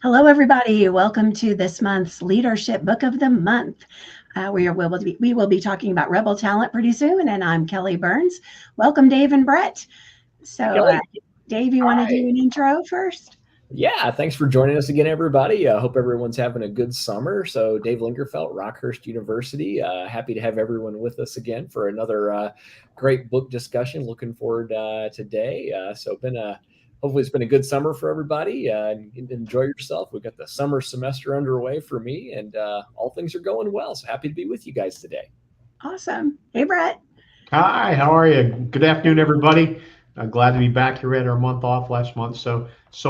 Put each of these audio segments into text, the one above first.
Hello, everybody. Welcome to this month's Leadership Book of the Month. We will be talking about Rebel Talent pretty soon, and I'm Kelly Byrnes. Welcome, Dave and Bret. So, Kelly, Dave, you want to hi. do an intro first? Yeah, thanks for joining us again, everybody. I hope everyone's having a good summer. So, Dave Lingerfelt, Rockhurst University. Happy to have everyone with us again for another great book discussion. Looking forward today. Hopefully it's been a good summer for everybody. Enjoy yourself. We've got the summer semester underway for me, and all things are going well. So happy to be with you guys today. Awesome. Hey, Bret. Hi, how are you? Good afternoon, everybody. Glad to be back here. We had our month off last month, so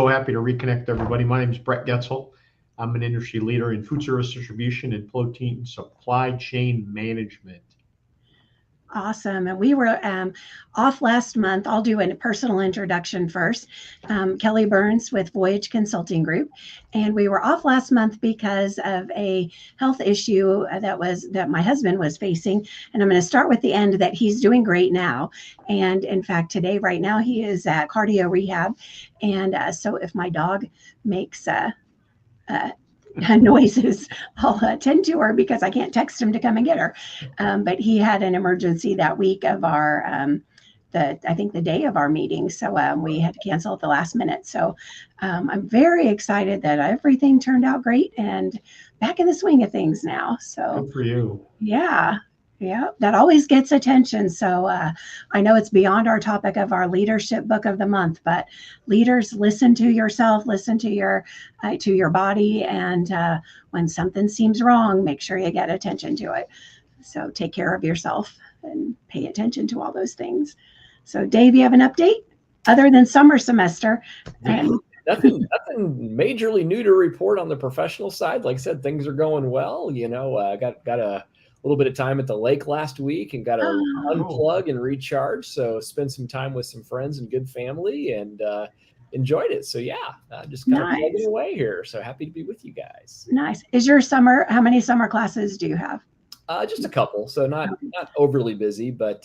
happy to reconnect everybody. My name is Bret Getzel. I'm an industry leader in food service distribution and protein supply chain management. Awesome. And we were off last month. I'll do a personal introduction first. Kelly Byrnes with Voyage Consulting Group. And we were off last month because of a health issue that my husband was facing. And I'm going to start with the end that he's doing great now. And in fact, today, right now, he is at cardio rehab. And so if my dog makes noises, I'll attend to her because I can't text him to come and get her. But he had an emergency that week of our, I think the day of our meeting. So we had to cancel at the last minute. So I'm very excited that everything turned out great and back in the swing of things now. So Good for you. yeah. Yeah, that always gets attention. So I know it's beyond our topic of our leadership book of the month, but leaders, listen to yourself, listen to your body, and when something seems wrong, make sure you get attention to it. So take care of yourself and pay attention to all those things. So Dave, you have an update other than summer semester? And Nothing majorly new to report on the professional side. Like I said, things are going well. Got a little bit of time at the lake last week and got to unplug and recharge. So spend some time with some friends and good family and enjoyed it. So just kind of plugging away here. So happy to be with you guys. Nice. Is your summer? How many summer classes do you have? Just a couple, so not overly busy, but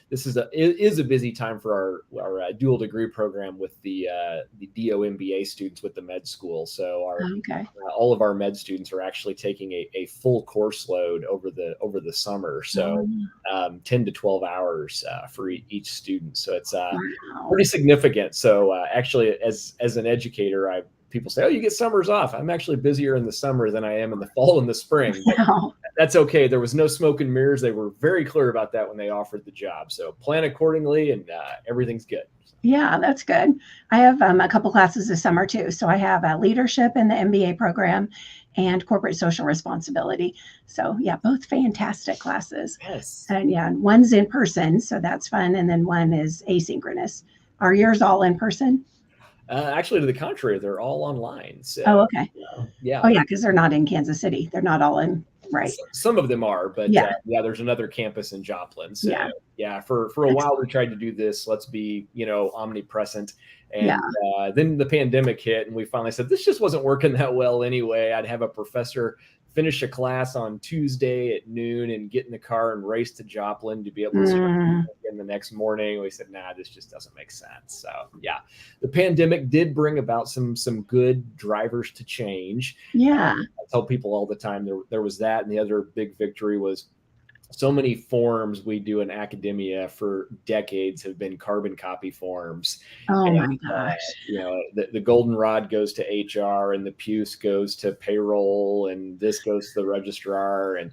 this is a busy time for our dual degree program with the DO MBA students with the med school. So all of our med students are actually taking a full course load over the summer. So 10 to 12 hours for each student. So it's pretty significant. So actually, as an educator, people say, "Oh, you get summers off." I'm actually busier in the summer than I am in the fall and the spring. That's okay. There was no smoke and mirrors. They were very clear about that when they offered the job. So plan accordingly, and everything's good. Yeah, that's good. I have a couple classes this summer too. So I have leadership in the MBA program and corporate social responsibility. So yeah, both fantastic classes. Yes. And one's in person, so that's fun, and then one is asynchronous. Are yours all in person? Actually, to the contrary, they're all online. So, okay. Yeah. Oh, yeah, because they're not in Kansas City. They're not all in, right? Some of them are, but there's another campus in Joplin. So, for a while we tried to do this. Let's be, omnipresent. And then the pandemic hit, and we finally said this just wasn't working that well anyway. I'd have a professor finish a class on Tuesday at noon and get in the car and race to Joplin to be able to start in the next morning. We said, nah, this just doesn't make sense. So the pandemic did bring about some good drivers to change. Yeah. I tell people all the time there was that. And the other big victory was so many forms we do in academia for decades have been carbon copy forms. Oh my gosh. The goldenrod goes to HR and the puce goes to payroll and this goes to the registrar. And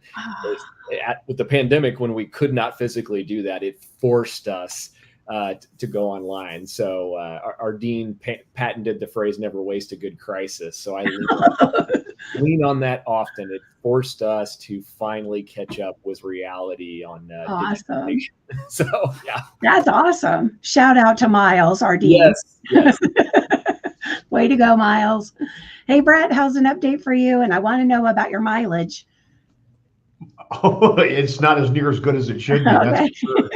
with the pandemic, when we could not physically do that, it forced us to go online. So our dean patented the phrase "never waste a good crisis." So I lean on that often. It forced us to finally catch up with reality on awesome. So that's awesome. Shout out to Miles, our dean. Yes. Way to go, Miles. Hey, Bret, how's an update for you? And I want to know about your mileage. Oh, it's not as near as good as it should be. That's for sure.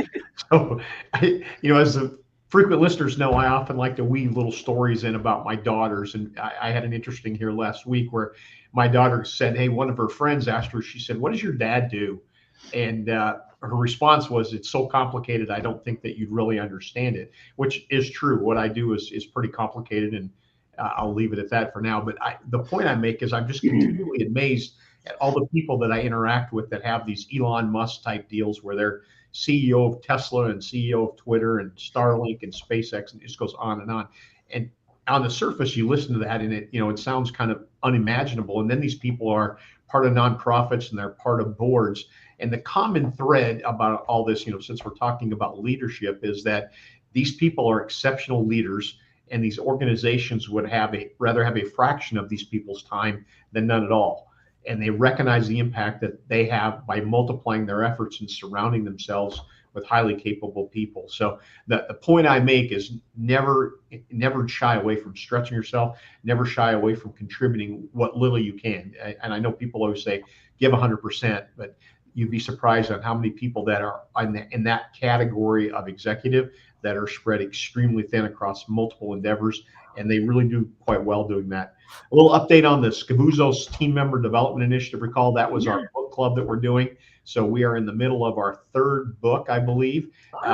So, as the frequent listeners know, I often like to weave little stories in about my daughters. And I had an interesting here last week where my daughter said, hey, one of her friends asked her, she said, what does your dad do? And her response was, it's so complicated, I don't think that you'd really understand it, which is true. What I do is pretty complicated. And I'll leave it at that for now. But the point I make is I'm just continually amazed at all the people that I interact with that have these Elon Musk type deals where they're CEO of Tesla and CEO of Twitter and Starlink and SpaceX, and it just goes on and on. And on the surface, you listen to that and it sounds kind of unimaginable. And then these people are part of nonprofits and they're part of boards. And the common thread about all this, since we're talking about leadership, is that these people are exceptional leaders, and these organizations would rather have a fraction of these people's time than none at all. And they recognize the impact that they have by multiplying their efforts and surrounding themselves with highly capable people. So the point I make is never shy away from stretching yourself, never shy away from contributing what little you can. And I know people always say, give 100%, but you'd be surprised on how many people that are in that category of executive that are spread extremely thin across multiple endeavors, and they really do quite well doing that. A little update on the Scavuzzo's Team Member Development Initiative. Recall that was our book club that we're doing. So we are in the middle of our third book, I believe. We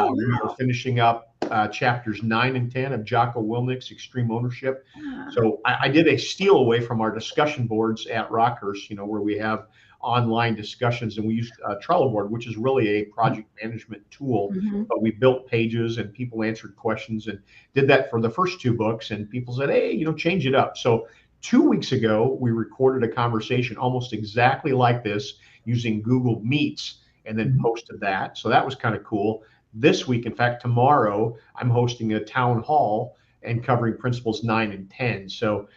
are finishing up chapters 9 and 10 of Jocko Willnick's Extreme Ownership. So I did a steal away from our discussion boards at Rockhurst, where we have online discussions, and we used Trello board, which is really a project management tool. But we built pages and people answered questions, and did that for the first 2 books. And people said, hey, change it up. So 2 weeks ago, we recorded a conversation almost exactly like this using Google Meets, and then posted that. So that was kind of cool. This week, in fact, tomorrow, I'm hosting a town hall and covering principles 9 and 10. So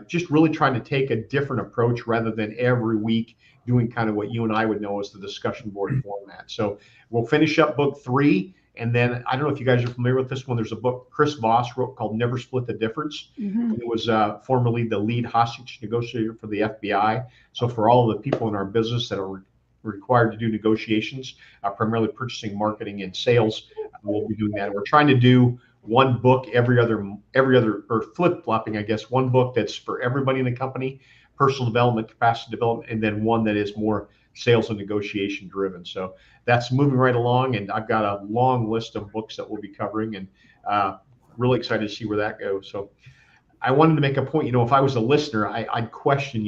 just really trying to take a different approach rather than every week doing kind of what you and I would know as the discussion board format. So we'll finish up book 3. And then I don't know if you guys are familiar with this one. There's a book Chris Voss wrote called Never Split the Difference. He was formerly the lead hostage negotiator for the FBI. So for all of the people in our business that are required to do negotiations, primarily purchasing, marketing, and sales, we'll be doing that. We're trying to do one book every other, or flip-flopping, I guess, one book that's for everybody in the company, personal development, capacity development, and then one that is more sales and negotiation driven. So that's moving right along, and I've got a long list of books that we'll be covering, and really excited to see where that goes. So I wanted to make a point, if I was a listener, I'd question,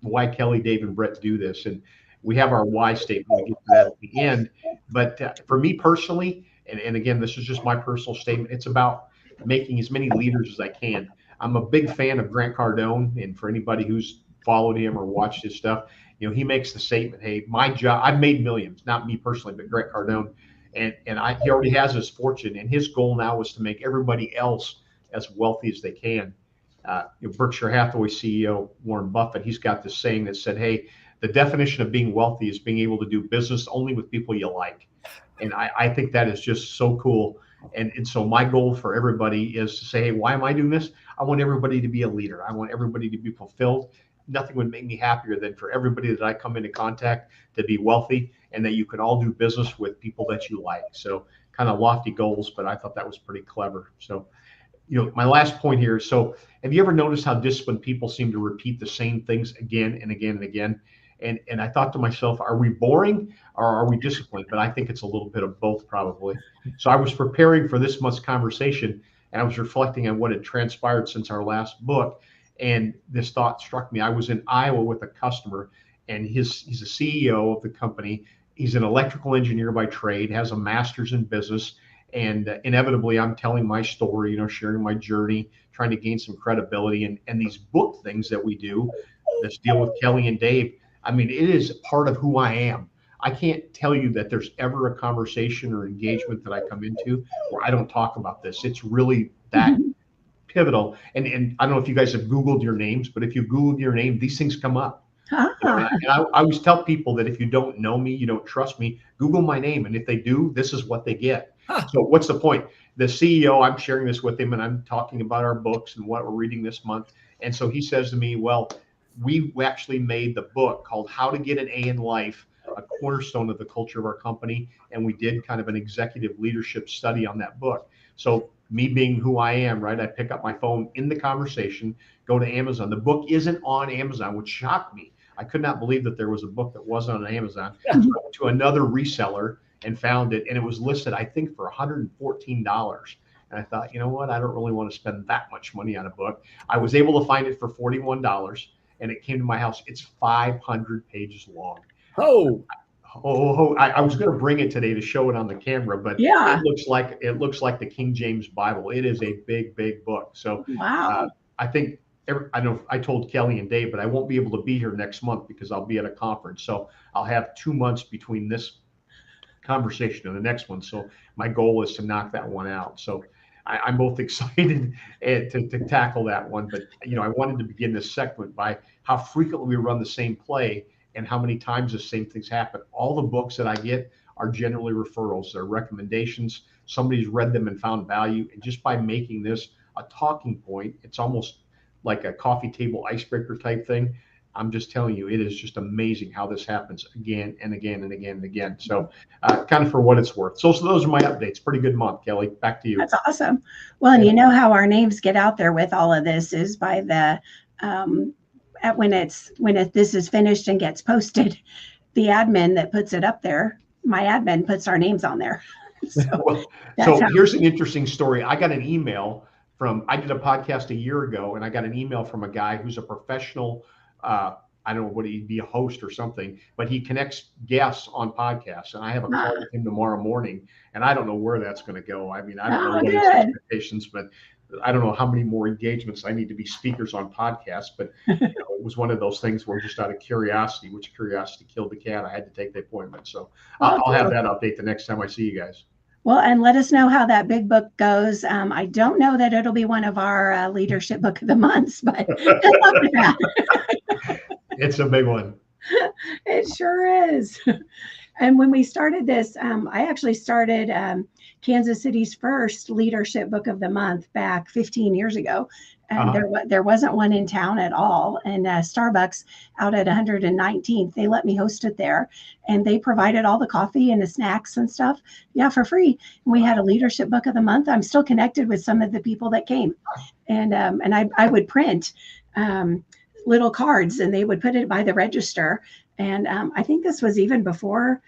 why Kelly, Dave, and Bret do this. And we have our why statement. We'll get to that at the end. But for me personally, and again, this is just my personal statement, it's about making as many leaders as I can. I'm a big fan of Grant Cardone, and for anybody who's followed him or watched his stuff, he makes the statement, hey, my job, I've made millions, not me personally, but Grant Cardone, and he already has his fortune, and his goal now is to make everybody else as wealthy as they can. Berkshire Hathaway CEO Warren Buffett, he's got this saying that said, hey, the definition of being wealthy is being able to do business only with people you like. And I think that is just so cool. And so my goal for everybody is to say, hey, why am I doing this? I want everybody to be a leader. I want everybody to be fulfilled. Nothing would make me happier than for everybody that I come into contact to be wealthy, and that you can all do business with people that you like. So kind of lofty goals, but I thought that was pretty clever. So, my last point here. So have you ever noticed how disciplined people seem to repeat the same things again and again and again? And I thought to myself, are we boring or are we disciplined? But I think it's a little bit of both, probably. So I was preparing for this month's conversation, and I was reflecting on what had transpired since our last book. And this thought struck me. I was in Iowa with a customer, and he's a CEO of the company. He's an electrical engineer by trade, has a master's in business. And inevitably, I'm telling my story, sharing my journey, trying to gain some credibility. And these book things that we do, this deal with Kelly and Dave, I mean, it is part of who I am. I can't tell you that there's ever a conversation or engagement that I come into where I don't talk about this. It's really that pivotal. And I don't know if you guys have Googled your names, but if you Google your name, these things come up. And I always tell people that if you don't know me, you don't trust me, Google my name. And if they do, this is what they get. So what's the point? The CEO, I'm sharing this with him, and I'm talking about our books and what we're reading this month. And so he says to me, well, we actually made the book called How to Get an A in Life, a cornerstone of the culture of our company. And we did kind of an executive leadership study on that book. So me being who I am, right, I pick up my phone in the conversation, go to Amazon. The book isn't on Amazon, which shocked me. I could not believe that there was a book that wasn't on Amazon. So I went to another reseller and found it, and it was listed, I think, for $114. And And I thought, you know what? I don't really want to spend that much money on a book. I was able to find it for $41, and it came to my house. It's 500 pages long. Oh, I was going to bring it today to show it on the camera, but Yeah. it looks like the King James Bible. It is a big, big book. So Wow. I think I know I told Kelly and Dave, but I won't be able to be here next month because I'll be at a conference. So I'll have 2 months between this conversation and the next one. So my goal is to knock that one out. So I'm both excited to tackle that one. But, I wanted to begin this segment by how frequently we run the same play and how many times the same things happen. All the books that I get are generally referrals. They're recommendations. Somebody's read them and found value. And just by making this a talking point, it's almost like a coffee table icebreaker type thing. I'm just telling you, it is just amazing how this happens again and again and again and again. So kind of for what it's worth. So those are my updates. Pretty good month, Kelly. Back to you. That's awesome. Well, and you know how our names get out there with all of this is by the this is finished and gets posted, the admin that puts it up there, my admin puts our names on there. So here's an interesting story. I got an email I did a podcast a year ago, and I got an email from a guy who's a professional, I don't know what he'd be, a host or something, but he connects guests on podcasts. And I have a call with him tomorrow morning, and I don't know where that's going to go. I mean, I don't know what his expectations, but I don't know how many more engagements I need to be speakers on podcasts. But it was one of those things where just out of curiosity, which curiosity killed the cat, I had to take the appointment. So I'll have that update the next time I see you guys. Well, and let us know how that big book goes. I don't know that it'll be one of our leadership book of the months, but it's a big one. It sure is. And when we started this, I actually started Kansas City's first leadership book of the month back 15 years ago. And there wasn't one in town at all. And Starbucks out at 119th, they let me host it there. And they provided all the coffee and the snacks and stuff, for free. And we had a leadership book of the month. I'm still connected with some of the people that came. And I would print little cards, and they would put it by the register. And I think this was even before,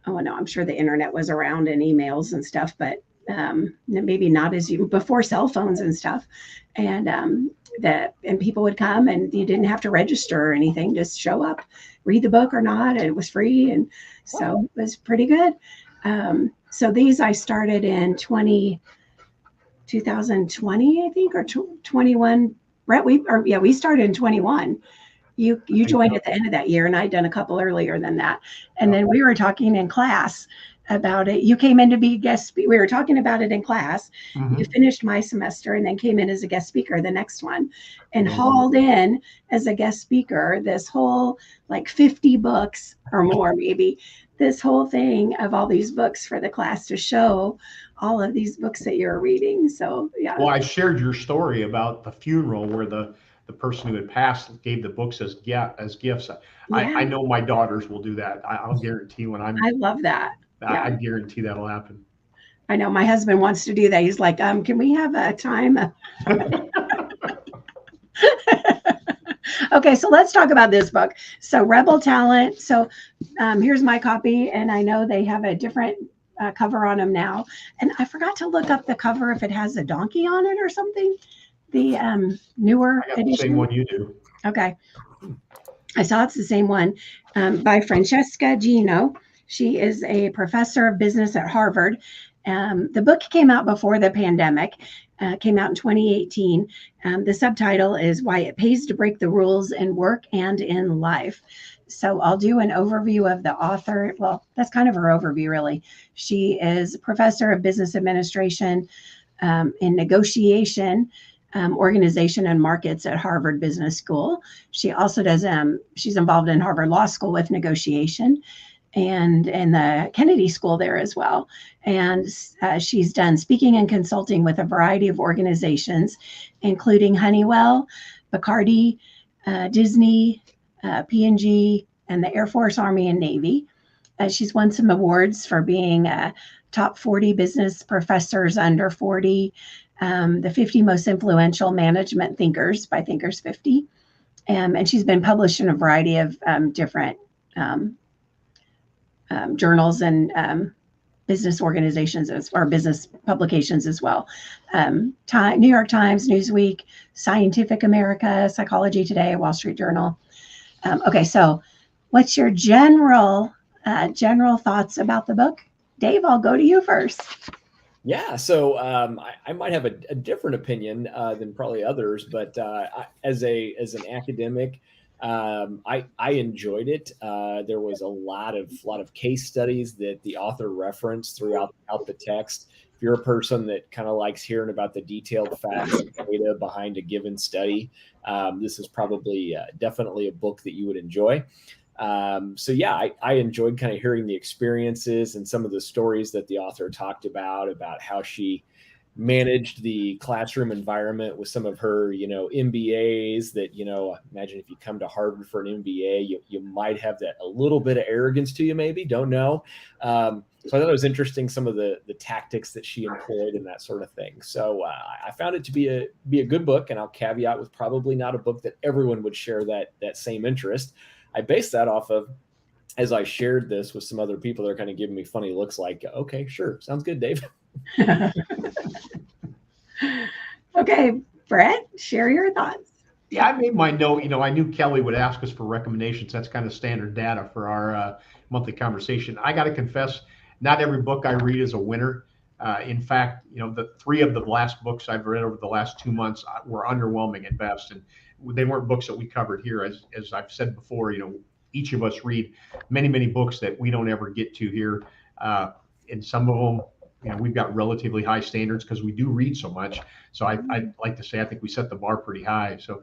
I'm sure the internet was around and emails and stuff, but maybe not before cell phones and stuff. And people would come, and you didn't have to register or anything, just show up, read the book or not, and it was free. And so it was pretty good. So these I started in 2020, I think, or 21. Bret, we started in 21. You joined at the end of that year, and I'd done a couple earlier than that. And then we were talking in class about it. You came in to be guest speaker. We were talking about it in class. Mm-hmm. You finished my semester and then came in as a guest speaker the next one, and hauled in as a guest speaker this whole 50 books or more, maybe, this whole thing of all these books for the class to show all of these books that you're reading. So yeah. Well, I shared your story about the funeral where the person who had passed gave the books as gifts. Yeah. I know my daughters will do that. I'll guarantee I love that. I guarantee that'll happen. I know my husband wants to do that. He's like, can we have a time? Okay, so let's talk about this book. So Rebel Talent. So here's my copy, and I know they have a different cover on them now. And I forgot to look up the cover if it has a donkey on it or something. The newer edition. The same one you do. Okay. I saw it's the same one by Francesca Gino. She is a professor of business at Harvard. The book came out before the pandemic, came out in 2018. The subtitle is Why It Pays to Break the Rules in Work and in Life. So I'll do an overview of the author. Well, that's kind of her overview, really. She is a professor of business administration in negotiation, organization, and markets at Harvard Business School. She also does, she's involved in Harvard Law School with negotiation, and the Kennedy School there as well. And she's done speaking and consulting with a variety of organizations, including Honeywell, Bacardi, Disney, P&G, and the Air Force, Army, and Navy. She's won some awards for being top 40 business professors under 40, the 50 most influential management thinkers by Thinkers 50. And she's been published in a variety of different journals and business organizations or business publications as well. New York Times, Newsweek, Scientific America, Psychology Today, Wall Street Journal. Okay, so what's your general thoughts about the book? Dave, I'll go to you first. Yeah, so I might have a different opinion than probably others, but as an academic, I enjoyed it. There was a lot of case studies that the author referenced throughout the text. If you're a person that kind of likes hearing about the detailed facts and data behind a given study, this is probably definitely a book that you would enjoy. So yeah, I enjoyed kind of hearing the experiences and some of the stories that the author talked about how she managed the classroom environment with some of her, MBAs that, imagine if you come to Harvard for an MBA, you might have that a little bit of arrogance to you, maybe, don't know. So I thought it was interesting, some of the tactics that she employed and that sort of thing. So I found it to be a good book, and I'll caveat with probably not a book that everyone would share that same interest. I based that off of, as I shared this with some other people, they're kind of giving me funny looks like, okay, sure. Sounds good, Dave. Okay, Bret, share your thoughts. Yeah, I made my note. I knew Kelly would ask us for recommendations. That's kind of standard data for our monthly conversation. I got to confess, not every book I read is a winner. In fact, the 3 of the last books I've read over the last 2 months were underwhelming at best. And they weren't books that we covered here. As I've said before, each of us read many, many books that we don't ever get to here. And some of them, we've got relatively high standards because we do read so much. So I like to say, I think we set the bar pretty high. So,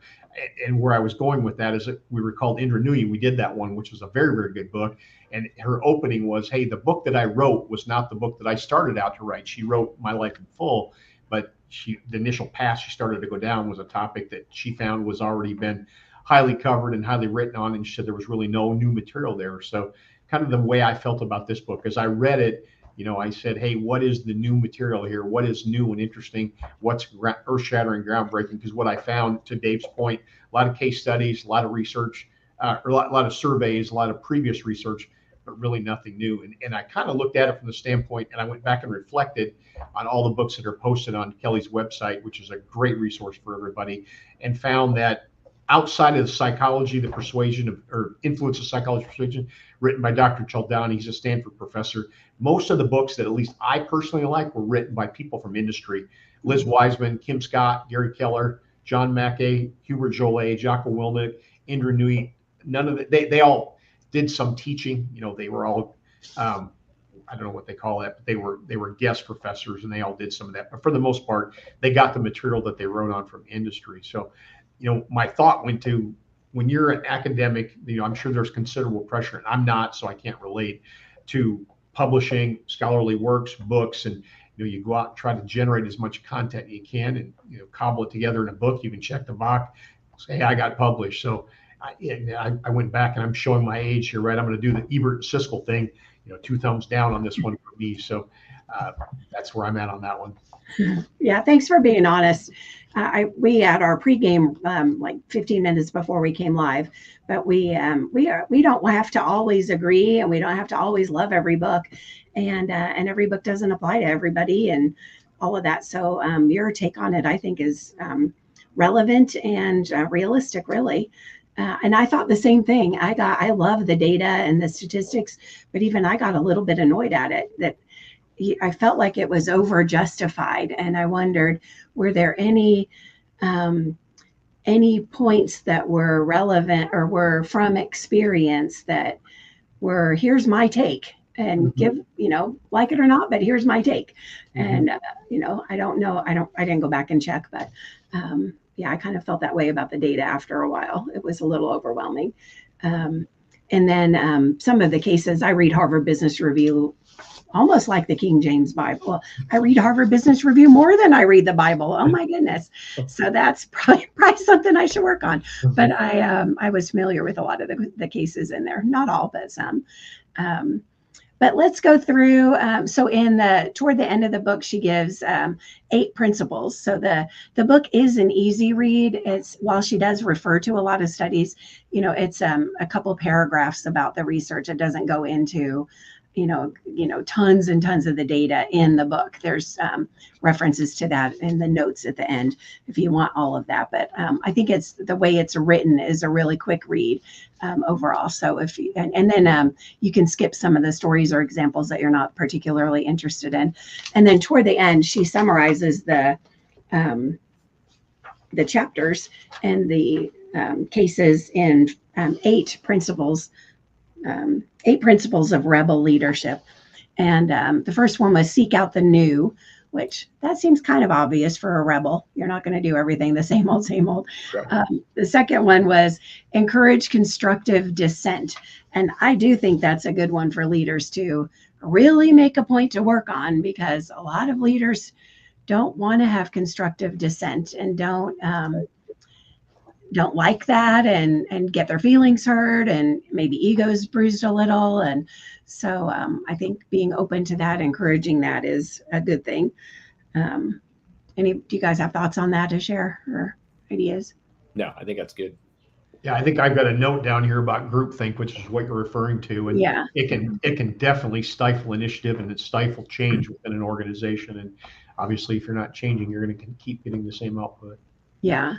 and where I was going with that is that we recalled Indra Nooyi. We did that one, which was a very, very good book. And her opening was, hey, the book that I wrote was not the book that I started out to write. She wrote My Life in Full, but the initial path she started to go down was a topic that she found was already been highly covered and highly written on. And she said there was really no new material there. So kind of the way I felt about this book, as I read it, I said, hey, what is the new material here? What is new and interesting? What's earth-shattering, groundbreaking? Because what I found, to Dave's point, a lot of case studies, a lot of research, or a lot of surveys, a lot of previous research, but really nothing new. And I kind of looked at it from the standpoint, and I went back and reflected on all the books that are posted on Kelly's website, which is a great resource for everybody, and found that outside of the psychology, the persuasion or influence of psychology persuasion, written by Dr. Cialdini, he's a Stanford professor. Most of the books that at least I personally like were written by people from industry. Liz Wiseman, Kim Scott, Gary Keller, John Mackey, Hubert Joly, Jocko Willink, Indra Nooyi. None of they all did some teaching. They were all I don't know what they call it, but they were guest professors, and they all did some of that. But for the most part, they got the material that they wrote on from industry. So, my thought went to, when you're an academic, I'm sure there's considerable pressure, and I'm not, so I can't relate to publishing scholarly works, books, and you go out and try to generate as much content you can, and cobble it together in a book. You can check the box, say, hey, I got published. So I went back, and I'm showing my age here, right? I'm going to do the Ebert and Siskel thing, 2 thumbs down on this one for me. So that's where I'm at on that one. Yeah, thanks for being honest. We had our pregame like 15 minutes before we came live, but we don't have to always agree, and we don't have to always love every book, and every book doesn't apply to everybody and all of that. So your take on it, I think, is relevant and realistic, really. And I thought the same thing. I love the data and the statistics, but even I got a little bit annoyed at it, that I felt like it was over justified. And I wondered, were there any points that were relevant or were from experience that were, here's my take, and give, like it or not, but here's my take. And, I don't know. I didn't go back and check, but yeah, I kind of felt that way about the data after a while. It was a little overwhelming. And then some of the cases, I read Harvard Business Review almost like the King James Bible. I read Harvard Business Review more than I read the Bible. Oh my goodness. So that's probably something I should work on. But I was familiar with a lot of the cases in there, not all, but some. But let's go through. So toward the end of the book, she gives 8 principles. So the book is an easy read. While she does refer to a lot of studies, it's a couple paragraphs about the research. It doesn't go into tons and tons of the data in the book. There's references to that in the notes at the end if you want all of that. But I think it's the way it's written is a really quick read overall. So if you, and then you can skip some of the stories or examples that you're not particularly interested in. And then toward the end, she summarizes the chapters and the cases in 8 principles of rebel leadership. And the first one was seek out the new, which that seems kind of obvious for a rebel. You're not going to do everything the same old, same old. Sure. The second one was encourage constructive dissent. And I do think that's a good one for leaders to really make a point to work on, because a lot of leaders don't want to have constructive dissent and don't like that and get their feelings hurt and maybe egos bruised a little. And so I think being open to that, encouraging that is a good thing. Do you guys have thoughts on that to share or ideas? No, I think that's good. Yeah, I think I've got a note down here about groupthink, which is what you're referring to. And yeah, it can definitely stifle initiative and stifle change within an organization. And obviously, if you're not changing, you're going to keep getting the same output. Yeah.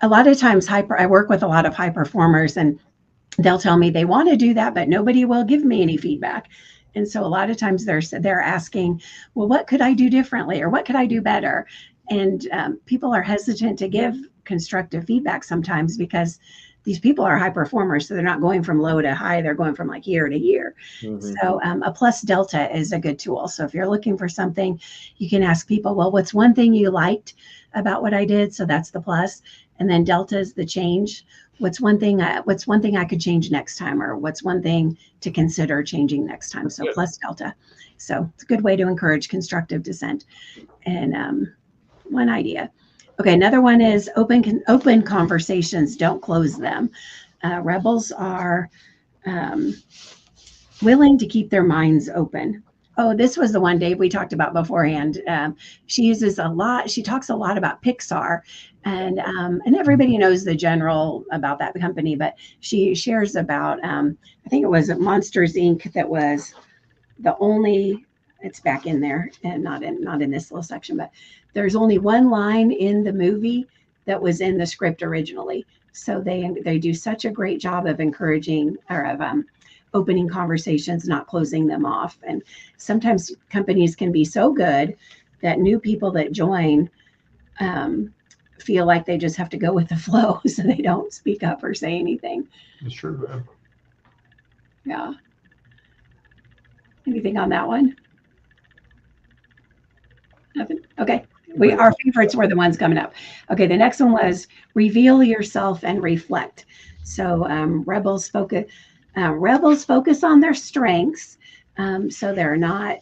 A lot of times I work with a lot of high performers, and they'll tell me they want to do that, but nobody will give me any feedback. And so a lot of times they're asking, well, what could I do differently, or what could I do better? And people are hesitant to give constructive feedback sometimes because these people are high performers. So they're not going from low to high. They're going from like here to here. Mm-hmm. So a plus delta is a good tool. So if you're looking for something, you can ask people, well, what's one thing you liked about what I did? So that's the plus. And then delta is the change. What's one thing I could change next time, or what's one thing to consider changing next time? So yeah. Plus delta. So it's a good way to encourage constructive dissent. And one idea. Okay, another one is open conversations. Don't close them. Rebels are willing to keep their minds open. Oh, this was the one, Dave, we talked about beforehand. She talks a lot about Pixar, and everybody knows the general about that company, but she shares about, I think it was Monsters, Inc. that was the only, it's back in there and not in this little section, but there's only one line in the movie that was in the script originally. So they do such a great job of encouraging or of opening conversations, not closing them off. And sometimes companies can be so good that new people that join feel like they just have to go with the flow, so they don't speak up or say anything. It's true. Yeah. Anything on that one? Nothing? Okay. Our favorites were the ones coming up. Okay. The next one was reveal yourself and reflect. So rebels focus on their strengths. So they're not,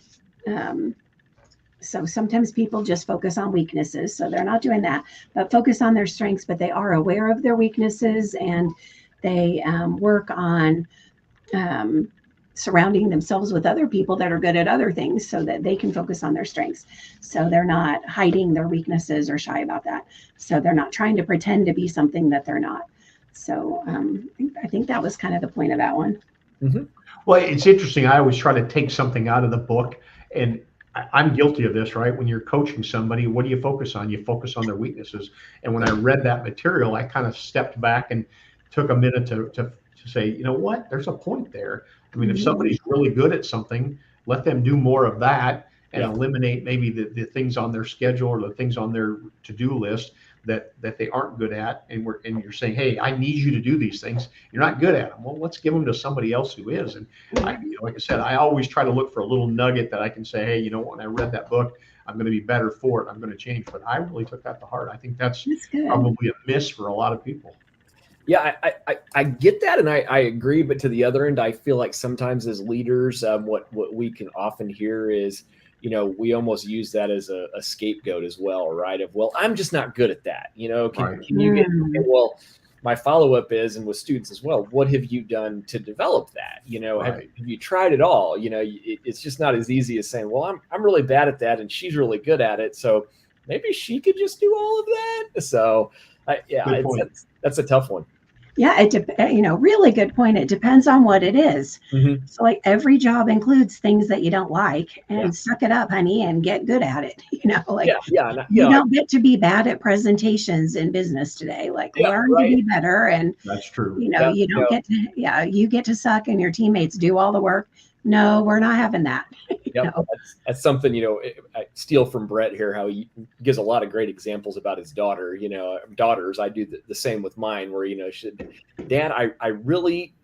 so sometimes people just focus on weaknesses. So they're not doing that, but focus on their strengths, but they are aware of their weaknesses, and they work on surrounding themselves with other people that are good at other things so that they can focus on their strengths. So they're not hiding their weaknesses or shy about that. So they're not trying to pretend to be something that they're not. So I think that was kind of the point of that one. Mm-hmm. Well, it's interesting. I always try to take something out of the book, and I'm guilty of this, right? When you're coaching somebody, what do you focus on? You focus on their weaknesses. And when I read that material, I kind of stepped back and took a minute to say, you know what, there's a point there. I mean, if somebody's really good at something, let them do more of that and eliminate maybe the things on their schedule or the things on their to-do list that they aren't good at. And you're saying, hey, I need you to do these things. You're not good at them. Well, let's give them to somebody else who is. And like I said, I always try to look for a little nugget that I can say, hey, when I read that book, I'm going to be better for it. I'm going to change. But I really took that to heart. I think that's probably a miss for a lot of people. Yeah, I get that, and I agree. But to the other end, I feel like sometimes as leaders, what we can often hear is, we almost use that as a scapegoat as well, right? Well, I'm just not good at that. Can you get, well, my follow-up is, and with students as well, what have you done to develop that? Have you tried it all? It's just not as easy as saying, well, I'm really bad at that, and she's really good at it, so maybe she could just do all of that. So, that's a tough one. Yeah, really good point. It depends on what it is. Mm-hmm. So like every job includes things that you don't like, and Yeah. suck it up, honey, and get good at it. Like You know, don't get to be bad at presentations in business today. Like learn to be better, and That's true. you don't get to, you get to suck and your teammates do all the work. No, we're not having that. Yep, that's something, I steal from Bret here, how he gives a lot of great examples about his daughter. Daughters, I do the same with mine, where, Dad, I really,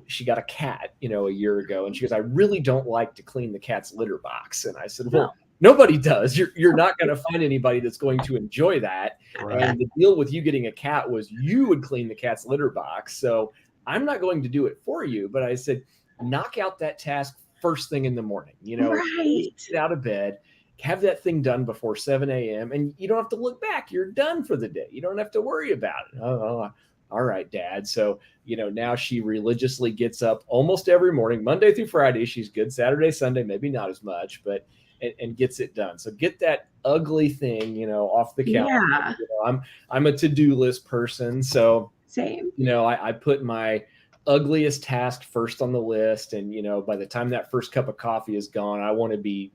she got a cat, a year ago, and she goes, I really don't like to clean the cat's litter box. And I said, well, nobody does. You're not going to find anybody that's going to enjoy that. Right. And the deal with you getting a cat was you would clean the cat's litter box. So I'm not going to do it for you. But I said, knock out that task first thing in the morning, right. Get out of bed, have that thing done before 7 a.m. and you don't have to look back. You're done for the day. You don't have to worry about it. Oh, all right, Dad. So, now she religiously gets up almost every morning, Monday through Friday. She's good. Saturday, Sunday, maybe not as much, but and gets it done. So get that ugly thing, off the calendar. Yeah. I'm a to-do list person. So same. I put my ugliest task first on the list, and by the time that first cup of coffee is gone, I want to be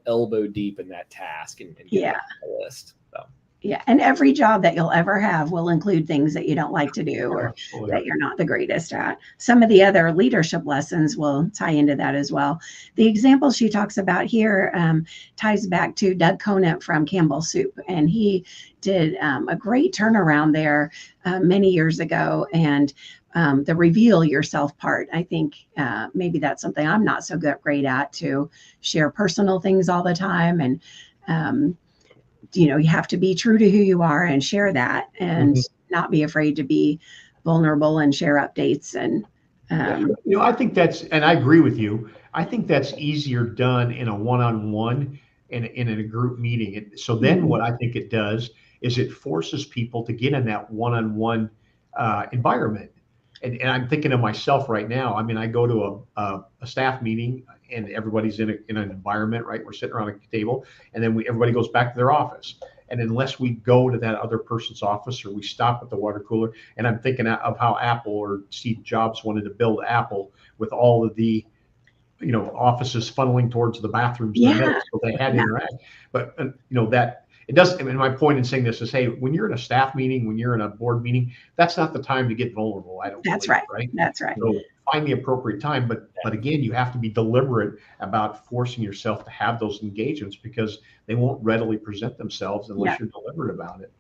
elbow deep in that task and get on the list. So and every job that you'll ever have will include things that you don't like to do or that you're not the greatest at. Some of the other leadership lessons will tie into that as well. The example she talks about here ties back to Doug Conant from Campbell Soup, and he did a great turnaround there many years ago. And the reveal yourself part, I think maybe that's something I'm not so great at, to share personal things all the time. And, you have to be true to who you are and share that, and not be afraid to be vulnerable and share updates. And, I think and I agree with you. I think that's easier done in a one-on-one and in a group meeting. So then what I think it does is it forces people to get in that one-on-one environment. And I'm thinking of myself right now. I mean, I go to a staff meeting and everybody's in an environment, right? We're sitting around a table, and then everybody goes back to their office. And unless we go to that other person's office or we stop at the water cooler, and I'm thinking of how Apple or Steve Jobs wanted to build Apple with all of the, offices funneling towards the bathrooms in the middle, so they had to interact. But that. It doesn't. I mean, my point in saying this is, hey, when you're in a staff meeting, when you're in a board meeting, that's not the time to get vulnerable. I don't. That's believe, right. That's right. So find the appropriate time, but again, you have to be deliberate about forcing yourself to have those engagements, because they won't readily present themselves unless you're deliberate about it.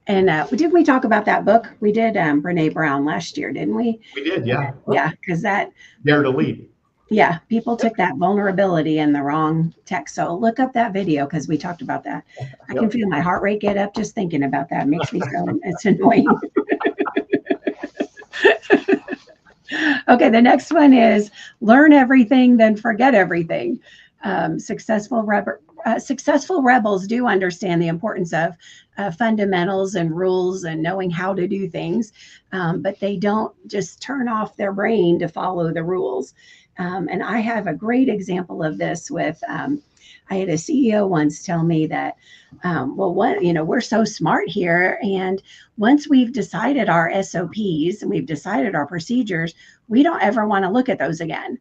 And didn't we talk about that book? We did Brene Brown last year, didn't we? We did, yeah. Yeah, because that Dare to Lead. Yeah, people took that vulnerability in the wrong text. So look up that video, because we talked about that. I can feel my heart rate get up just thinking about that. It makes me so, it's annoying. Okay, the next one is learn everything, then forget everything. Successful rebels do understand the importance of fundamentals and rules and knowing how to do things, but they don't just turn off their brain to follow the rules. And I have a great example of this with, I had a CEO once tell me that, we're so smart here. And once we've decided our SOPs and we've decided our procedures, we don't ever want to look at those again.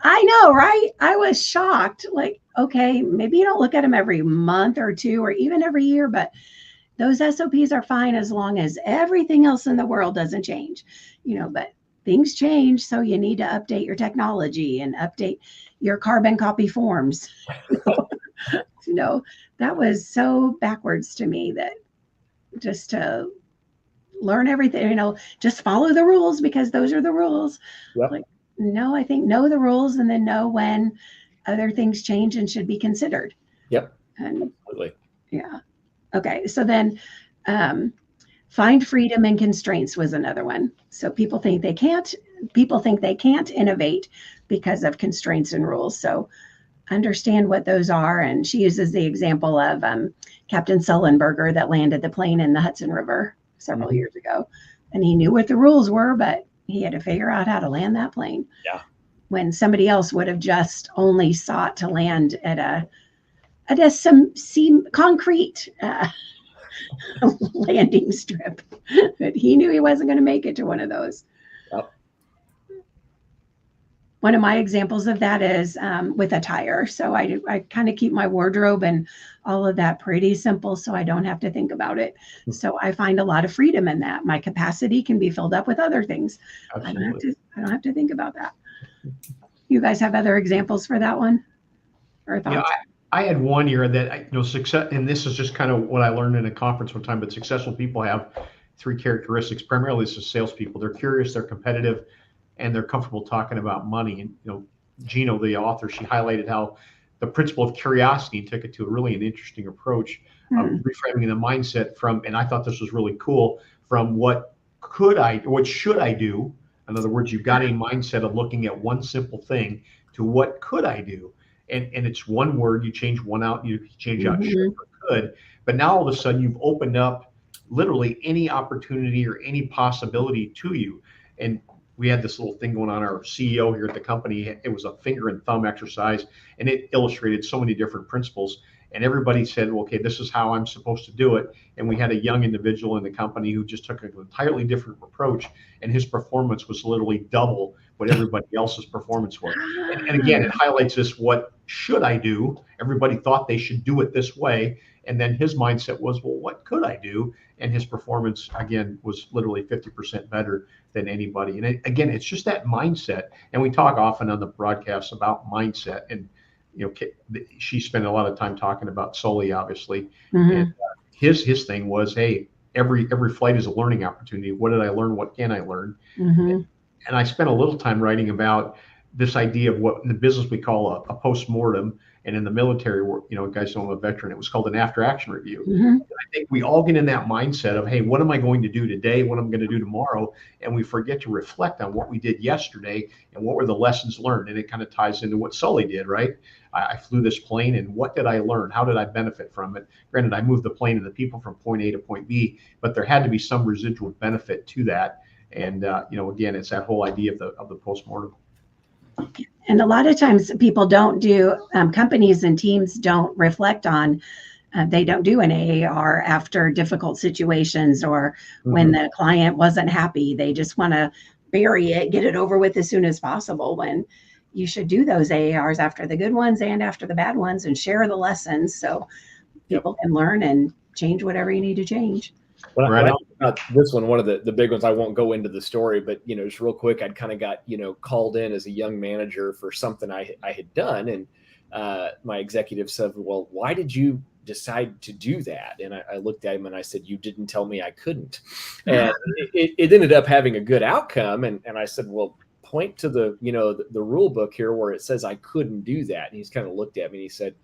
I know, right? I was shocked. Like, okay, maybe you don't look at them every month or two or even every year, but those SOPs are fine as long as everything else in the world doesn't change, but things change. So you need to update your technology and update your carbon copy forms. That was so backwards to me, that just to learn everything, just follow the rules because those are the rules. Yep. Like, no, I think know the rules and then know when other things change and should be considered. Yep. And absolutely. Yeah. Okay. So then find freedom and constraints was another one. So people think they can't innovate because of constraints and rules. So understand what those are. And she uses the example of Captain Sullenberger that landed the plane in the Hudson River several years ago. And he knew what the rules were, but he had to figure out how to land that plane. Yeah. When somebody else would have just only sought to land at some concrete landing strip. But he knew he wasn't going to make it to one of those. Yep. One of my examples of that is with attire. So I kind of keep my wardrobe and all of that pretty simple so I don't have to think about it. So I find a lot of freedom in that. My capacity can be filled up with other things. I don't have to think about that. You guys have other examples for that one? Or thoughts? Yeah, I had one year that, success, and this is just kind of what I learned in a conference one time, but successful people have three characteristics. Primarily, this is salespeople. They're curious, they're competitive, and they're comfortable talking about money. And, Gino, the author, she highlighted how the principle of curiosity took it to an interesting approach of reframing the mindset from, and I thought this was really cool, from what should I do? In other words, you've got a mindset of looking at one simple thing to what could I do? And it's one word, you change one out, you change out should or could, but now all of a sudden you've opened up literally any opportunity or any possibility to you. And we had this little thing going on, our CEO here at the company, it was a finger and thumb exercise, and it illustrated so many different principles. And everybody said, well, okay, this is how I'm supposed to do it. And we had a young individual in the company who just took an entirely different approach, and his performance was literally double what everybody else's performance was. And again, it highlights this, what should I do? Everybody thought they should do it this way. And then his mindset was, well, what could I do? And his performance, again, was literally 50% better than anybody. And again, it's just that mindset. And we talk often on the broadcast about mindset. And, she spent a lot of time talking about Sully, obviously. And his thing was, hey, every flight is a learning opportunity. What did I learn? What can I learn? And I spent a little time writing about this idea of what in the business we call a post-mortem, and in the military, guys know I'm a veteran, it was called an after-action review. I think we all get in that mindset of, hey, what am I going to do today? What am I going to do tomorrow? And we forget to reflect on what we did yesterday and what were the lessons learned. And it kind of ties into what Sully did, right? I flew this plane, and what did I learn? How did I benefit from it? Granted, I moved the plane and the people from point A to point B, but there had to be some residual benefit to that. And again, it's that whole idea of the postmortem. And a lot of times people don't do, companies and teams don't reflect on, they don't do an AAR after difficult situations or when the client wasn't happy. They just want to bury it, get it over with as soon as possible, when you should do those AARs after the good ones and after the bad ones and share the lessons so people can learn and change whatever you need to change. This one, one of the big ones, I won't go into the story, but, just real quick, I'd kind of got, called in as a young manager for something I had done. And my executive said, well, why did you decide to do that? And I looked at him and I said, you didn't tell me I couldn't. And it ended up having a good outcome. And I said, well, point to the rule book here where it says I couldn't do that. And he's kind of looked at me and he said,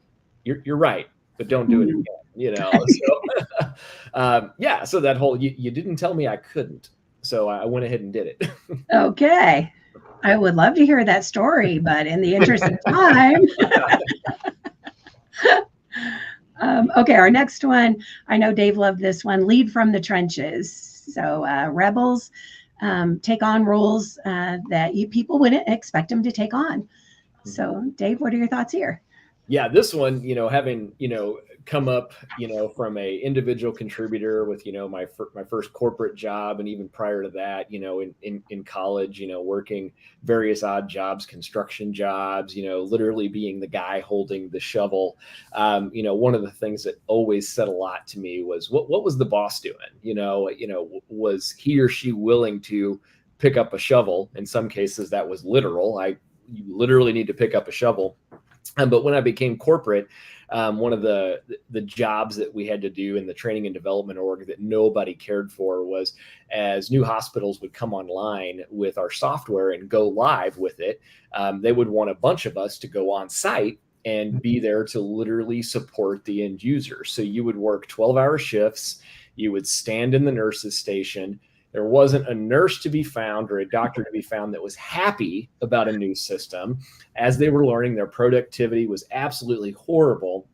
you're right, but don't do it again. So, so that whole, you didn't tell me I couldn't. So I went ahead and did it. Okay. I would love to hear that story, but in the interest of time. Okay. Our next one, I know Dave loved this one, lead from the trenches. So rebels take on roles that people wouldn't expect them to take on. So Dave, what are your thoughts here? Yeah, this one, having, come up, from a individual contributor with, my first corporate job. And even prior to that, in college, working various odd jobs, construction jobs, literally being the guy holding the shovel. One of the things that always said a lot to me was what was the boss doing? Was he or she willing to pick up a shovel? In some cases that was literal. You literally need to pick up a shovel. But when I became corporate, one of the jobs that we had to do in the training and development org that nobody cared for was, as new hospitals would come online with our software and go live with it, they would want a bunch of us to go on site and be there to literally support the end user. So you would work 12-hour shifts. You would stand in the nurse's station. There wasn't a nurse to be found or a doctor to be found that was happy about a new system. As they were learning, their productivity was absolutely horrible.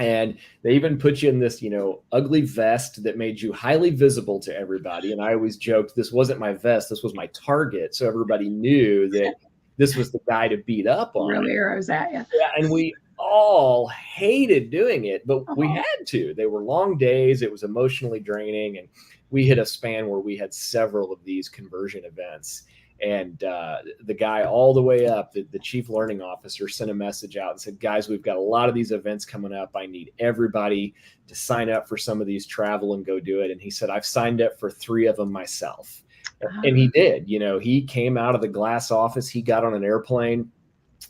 And they even put you in this, ugly vest that made you highly visible to everybody. And I always joked, this wasn't my vest, this was my target. So everybody knew that this was the guy to beat up on. Really arrows at you. Yeah, and we all hated doing it, but we had to. They were long days. It was emotionally draining. And we hit a span where we had several of these conversion events. And the guy all the way up, the chief learning officer, sent a message out and said, guys, we've got a lot of these events coming up. I need everybody to sign up for some of these, travel and go do it. And he said, I've signed up for 3 of them myself. And he did. He came out of the glass office. He got on an airplane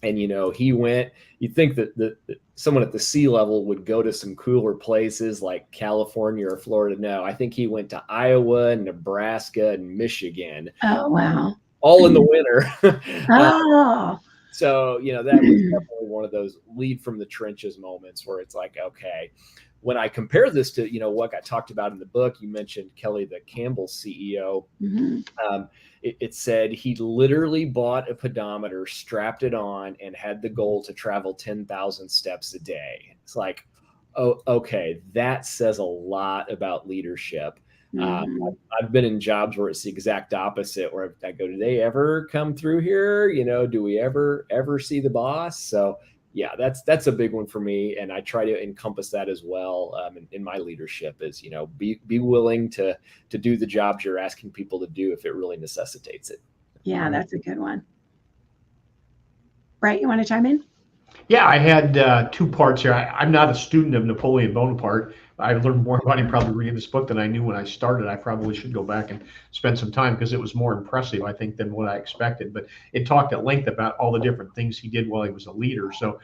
and, he went. You'd think that someone at the sea level would go to some cooler places like California or Florida. No, I think he went to Iowa, Nebraska, and Michigan. Oh, wow. All in the winter. So, that was definitely one of those lead from the trenches moments where it's like, okay, when I compare this to, what got talked about in the book, you mentioned Kelly, the Campbell CEO. It said he literally bought a pedometer, strapped it on, and had the goal to travel 10,000 steps a day. It's like, oh, okay, that says a lot about leadership. I've been in jobs where it's the exact opposite, where I go, do they ever come through here? Do we ever see the boss? So yeah, that's a big one for me. And I try to encompass that as well in my leadership is, be willing to do the jobs you're asking people to do if it really necessitates it. Yeah, that's a good one. Bret, you want to chime in? Yeah, I had 2 parts here. I'm not a student of Napoleon Bonaparte. I've learned more about him probably reading this book than I knew when I started. I probably should go back and spend some time because it was more impressive, I think, than what I expected. But it talked at length about all the different things he did while he was a leader. So,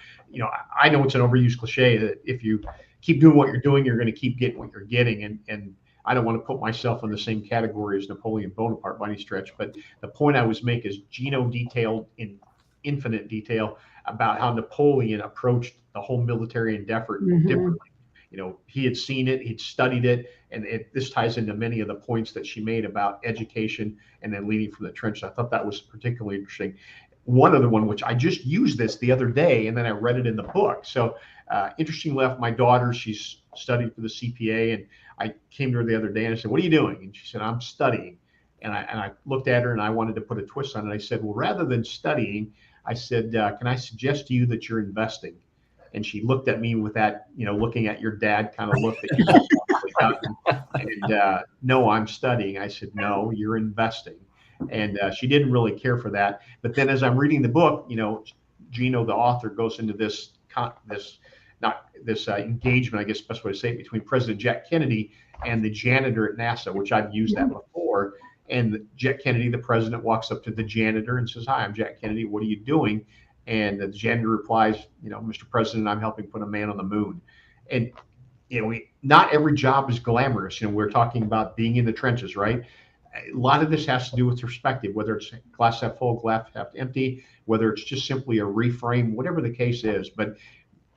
I know it's an overused cliche that if you keep doing what you're doing, you're going to keep getting what you're getting. And I don't want to put myself in the same category as Napoleon Bonaparte by any stretch. But the point I was making is Gino detailed in infinite detail about how Napoleon approached the whole military endeavor differently. He had seen it, he'd studied it, and this ties into many of the points that she made about education and then leading from the trenches. I thought that was particularly interesting. One other one, which I just used this the other day, and then I read it in the book. So interestingly enough, my daughter, she's studied for the CPA, and I came to her the other day and I said, what are you doing? And she said, I'm studying. And I looked at her and I wanted to put a twist on it. I said, well, rather than studying, I said, can I suggest to you that you're investing? And she looked at me with that, looking at your dad kind of look that you probably got. And no, I'm studying. I said, no, you're investing. And she didn't really care for that. But then as I'm reading the book, Gino, the author, goes into this engagement, I guess the best way to say it, between President Jack Kennedy and the janitor at NASA, which I've used that before. And Jack Kennedy, the president, walks up to the janitor and says, hi, I'm Jack Kennedy. What are you doing? And the janitor replies, Mr. President, I'm helping put a man on the moon. And, not every job is glamorous. We're talking about being in the trenches, right? A lot of this has to do with perspective, whether it's glass half full, glass half empty, whether it's just simply a reframe, whatever the case is. But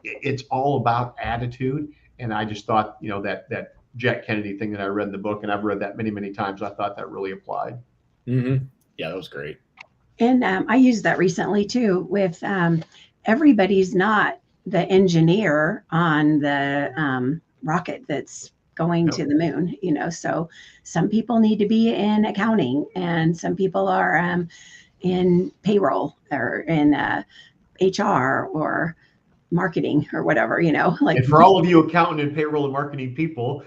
it's all about attitude. And I just thought, that Jack Kennedy thing that I read in the book, and I've read that many, many times, I thought that really applied. Mm-hmm. Yeah, that was great. And I used that recently too with everybody's not the engineer on the rocket that's going to the moon, so some people need to be in accounting and some people are in payroll or in HR or marketing or whatever, like. And for all of you accountant and payroll and marketing people,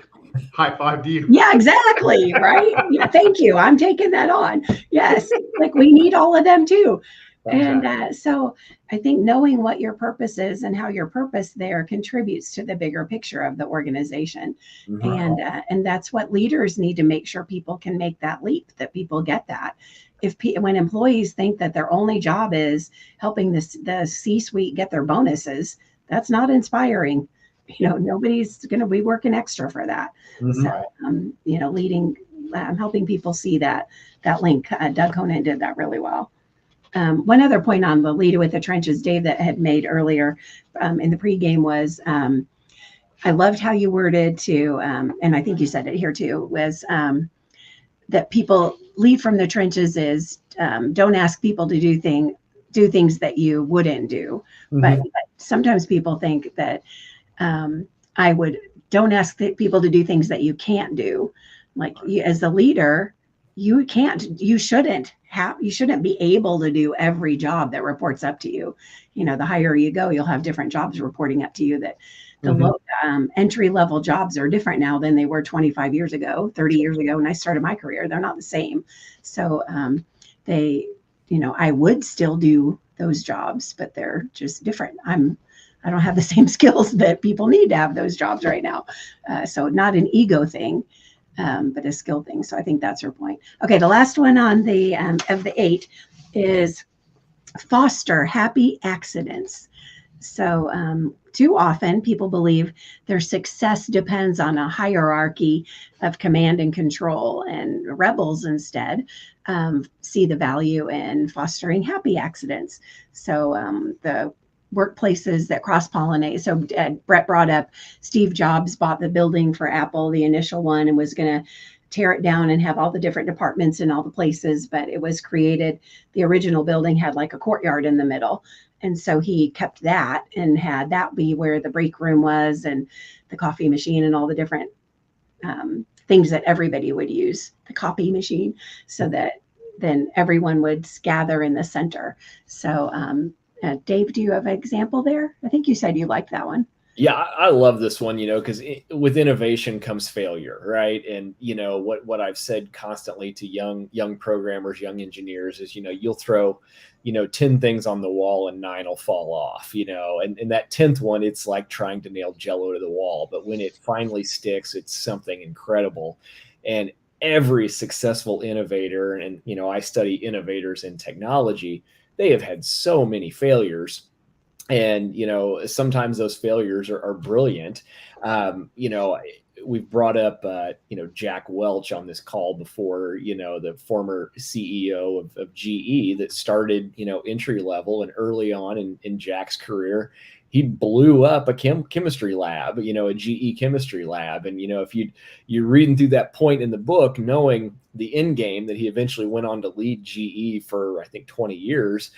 high five to you. Yeah, exactly. Right. Yeah. Thank you. I'm taking that on. Yes. Like we need all of them too. And so I think knowing what your purpose is and how your purpose there contributes to the bigger picture of the organization. And that's what leaders need to make sure people can make that leap, that people get that. When employees think that their only job is helping the C-suite get their bonuses, that's not inspiring. Nobody's going to be working extra for that. So, leading, helping people see that link. Doug Conan did that really well. One other point on the leader with the trenches, Dave, that had made earlier in the pregame was, I loved how you worded to, and I think you said it here too, was that people lead from the trenches is don't ask people to do things that you wouldn't do. But sometimes people think that don't ask people to do things that you can't do. Like as the leader, you shouldn't be able to do every job that reports up to you. The higher you go, you'll have different jobs reporting up to you. That the low entry level jobs are different now than they were 25 years ago, 30 years ago when I started my career. They're not the same. So I would still do those jobs, but they're just different. I don't have the same skills that people need to have those jobs right now. So not an ego thing, but a skill thing. So I think that's her point. Okay, the last one on the of the 8 is foster happy accidents. So too often people believe their success depends on a hierarchy of command and control, and rebels instead see the value in fostering happy accidents. So the workplaces that cross-pollinate. So Bret brought up Steve Jobs bought the building for Apple, the initial one, and was going to tear it down and have all the different departments in all the places. But it was created, the original building had like a courtyard in the middle. And so he kept that and had that be where the break room was and the coffee machine and all the different things that everybody would use, the copy machine, so that then everyone would gather in the center. So Dave, do you have an example there? I think you said you liked that one. Yeah, I love this one, because with innovation comes failure, right? And what I've said constantly to young programmers, young engineers is, you'll throw, 10 things on the wall and 9 will fall off, and that 10th one, it's like trying to nail Jello to the wall. But when it finally sticks, it's something incredible. And every successful innovator, and I study innovators in technology, they have had so many failures. And, sometimes those failures are brilliant. We've brought up, Jack Welch on this call before, the former CEO of GE that started, entry level, and early on in Jack's career, he blew up a chemistry lab, a GE chemistry lab. And, if you're reading through that point in the book, knowing the end game that he eventually went on to lead GE for, I think, 20 years,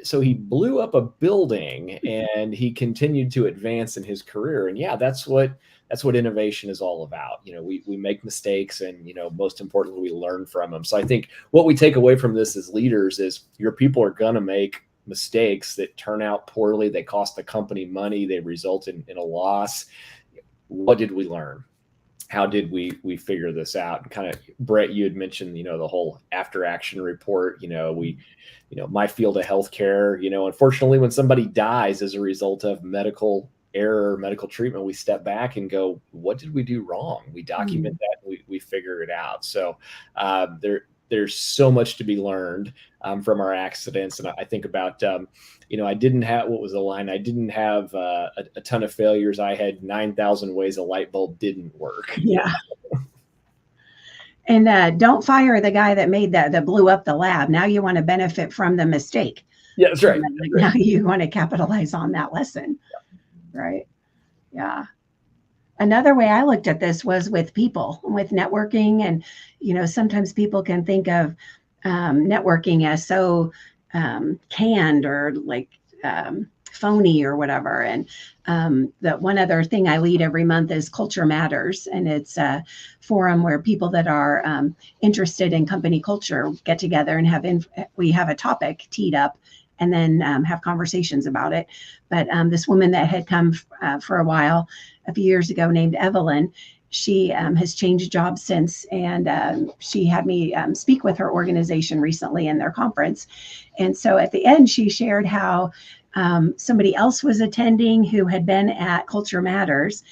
so he blew up a building and he continued to advance in his career. And yeah, that's what innovation is all about. We make mistakes, and, most importantly, we learn from them. So I think what we take away from this as leaders is your people are going to make mistakes that turn out poorly. They cost the company money. They result in a loss. What did we learn? How did we figure this out? And kind of, Bret, you had mentioned, the whole after action report. My field of healthcare, unfortunately, when somebody dies as a result of medical error, medical treatment, we step back and go, what did we do wrong? We document that, and we figure it out. So there's so much to be learned from our accidents. And I think about, I didn't have, what was the line? I didn't have a ton of failures. I had 9,000 ways a light bulb didn't work. Yeah. And don't fire the guy that blew up the lab. Now you want to benefit from the mistake. Yeah, that's right. Now you want to capitalize on that lesson. Yeah. Right. Yeah. Another way I looked at this was with people, with networking. And, sometimes people can think of networking as so canned or like phony or whatever. And the one other thing I lead every month is Culture Matters. And it's a forum where people that are interested in company culture get together and we have a topic teed up and then have conversations about it. But this woman that had come for a while, a few years ago, named Evelyn, she has changed jobs since, and she had me speak with her organization recently in their conference. And so at the end, she shared how somebody else was attending who had been at Culture Matters,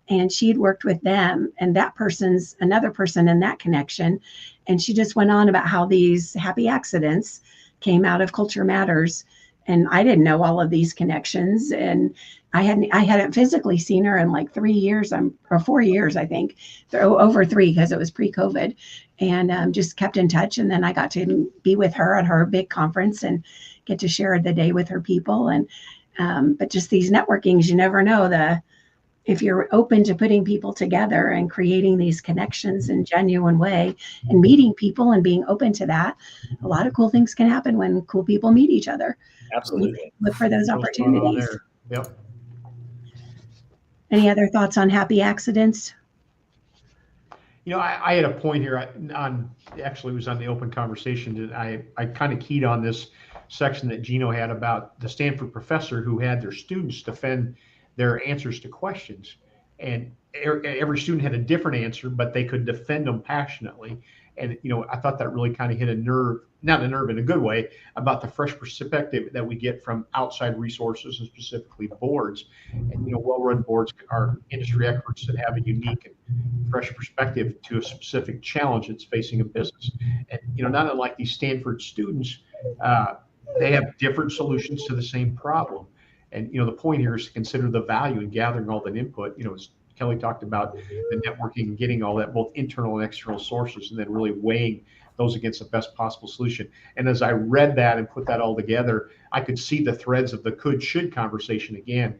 and she'd worked with them, and that person's another person in that connection. And she just went on about how these happy accidents came out of Culture Matters. And I didn't know all of these connections, and I hadn't physically seen her in like 3 years, or 4 years, I think, over 3, because it was pre-COVID, and just kept in touch. And then I got to be with her at her big conference and get to share the day with her people. And but just these networkings, you never know if you're open to putting people together and creating these connections in a genuine way and meeting people and being open to that, a lot of cool things can happen when cool people meet each other. Absolutely. Look for those opportunities. Yep. Any other thoughts on happy accidents? I had a point here actually it was on the open conversation that I kind of keyed on this section that Gino had about the Stanford professor who had their students defend their answers to questions. And every student had a different answer, but they could defend them passionately. And, I thought that really kind of hit a nerve, not a nerve in a good way, about the fresh perspective that we get from outside resources and specifically boards. And, well-run boards are industry experts that have a unique and fresh perspective to a specific challenge that's facing a business. And, not unlike these Stanford students, they have different solutions to the same problem. And, the point here is to consider the value in gathering all that input, as Kelly talked about the networking and getting all that, both internal and external sources, and then really weighing those against the best possible solution. And as I read that and put that all together, I could see the threads of the could-should conversation again.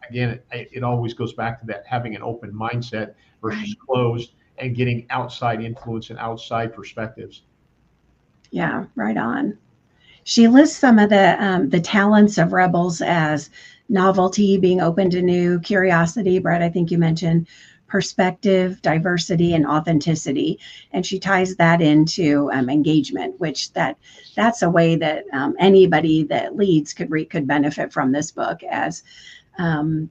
Again, it always goes back to that having an open mindset versus closed, and getting outside influence and outside perspectives. Yeah, right on. She lists some of the talents of rebels as novelty, being open to new, curiosity, Bret, I think you mentioned, perspective, diversity, and authenticity. And she ties that into engagement, which that's a way that anybody that leads could benefit from this book, as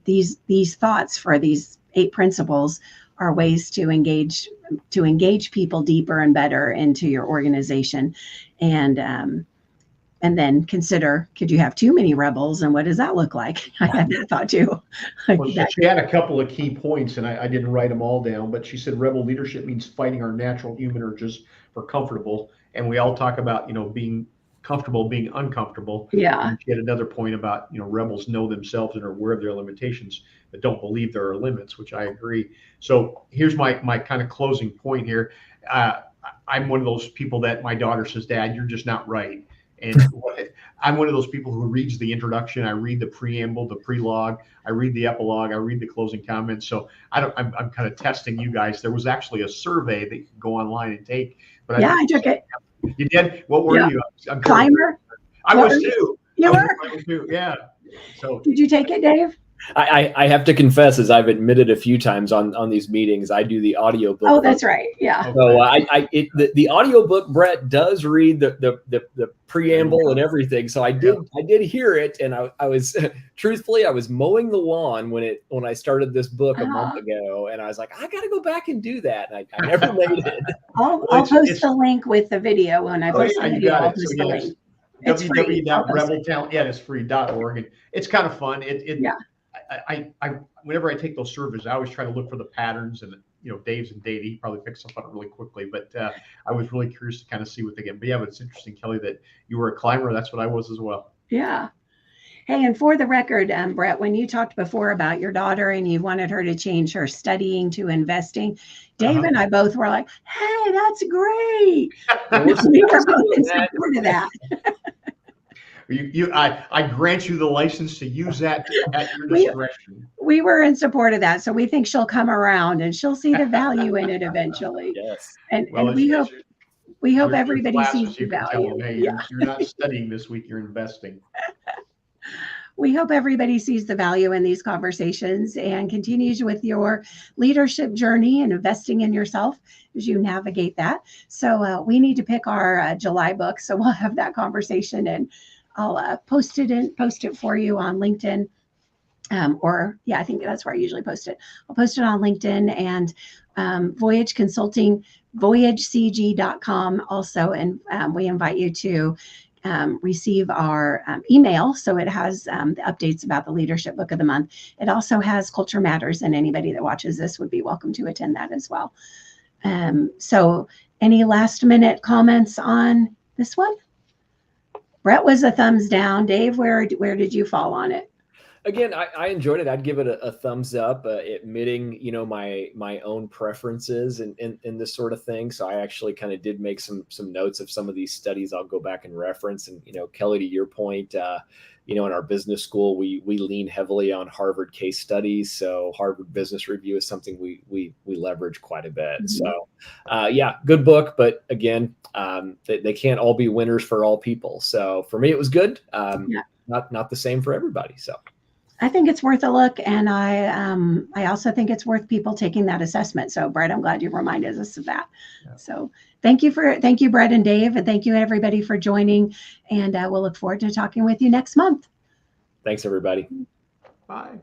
these thoughts for these 8 principles are ways to engage people deeper and better into your organization. And then consider, could you have too many rebels, and what does that look like? I had that thought too. Well, she had a couple of key points, and I didn't write them all down, but she said rebel leadership means fighting our natural human urges for comfortable. And we all talk about, being comfortable, being uncomfortable. Yeah. And she had another point about, rebels know themselves and are aware of their limitations, but don't believe there are limits, which I agree. So here's my kind of closing point here. I'm one of those people that my daughter says, Dad, you're just not right. And I'm one of those people who reads the introduction. I read the preamble, the prelogue. I read the epilogue. I read the closing comments. So I'm kind of testing you guys. There was actually a survey that you could go online and take. But I took it. You did? What were you? I'm Climber. I was too. You were? I was too. Yeah. So did you take it, Dave? I have to confess, as I've admitted a few times on these meetings, I do the audiobook. Oh, that's right. Yeah. So the audiobook, Bret does read the preamble and everything. So I did hear it, and I was truthfully, I was mowing the lawn when I started this book a month ago, and I was like, I got to go back and do that, and I never made it. I'll post the link with the video when I post the video. I'll post the link. www.rebeltalent, it's free.org, and it's kind of fun. I whenever I take those surveys, I always try to look for the patterns, and Dave's and Dave, he probably picks up on it really quickly, but I was really curious to kind of see what they get. But but it's interesting, Kelly, that you were a climber. That's what I was as well. Yeah. Hey, and for the record, Bret, when you talked before about your daughter and you wanted her to change her studying to investing, Dave and I both were like, hey, that's great. We were both in support of that. I grant you the license to use that at your discretion. We were in support of that, so we think she'll come around and she'll see the value in it eventually. Yes. And we hope everybody sees the value. Them, hey, you're not studying this week; you're investing. We hope everybody sees the value in these conversations and continues with your leadership journey and investing in yourself as you navigate that. So we need to pick our July book, so we'll have that conversation, and I'll post it for you on LinkedIn. I think that's where I usually post it. I'll post it on LinkedIn and Voyage Consulting, voyagecg.com also. And we invite you to receive our email. So it has the updates about the leadership book of the month. It also has Culture Matters, and anybody that watches this would be welcome to attend that as well. So any last minute comments on this one? Bret was a thumbs down. Dave, where did you fall on it? Again, I enjoyed it. I'd give it a thumbs up, admitting, my own preferences in this sort of thing. So I actually kind of did make some notes of some of these studies I'll go back and reference. And, Kelly, to your point, in our business school, we lean heavily on Harvard case studies. So Harvard Business Review is something we leverage quite a bit. Mm-hmm. So good book, but again, they can't all be winners for all people. So for me, it was good. Not the same for everybody. So. I think it's worth a look, and I also think it's worth people taking that assessment. So, Brett, I'm glad you reminded us of that. Yeah. So, thank you, Brett and Dave, and thank you everybody for joining. And we'll look forward to talking with you next month. Thanks, everybody. Bye.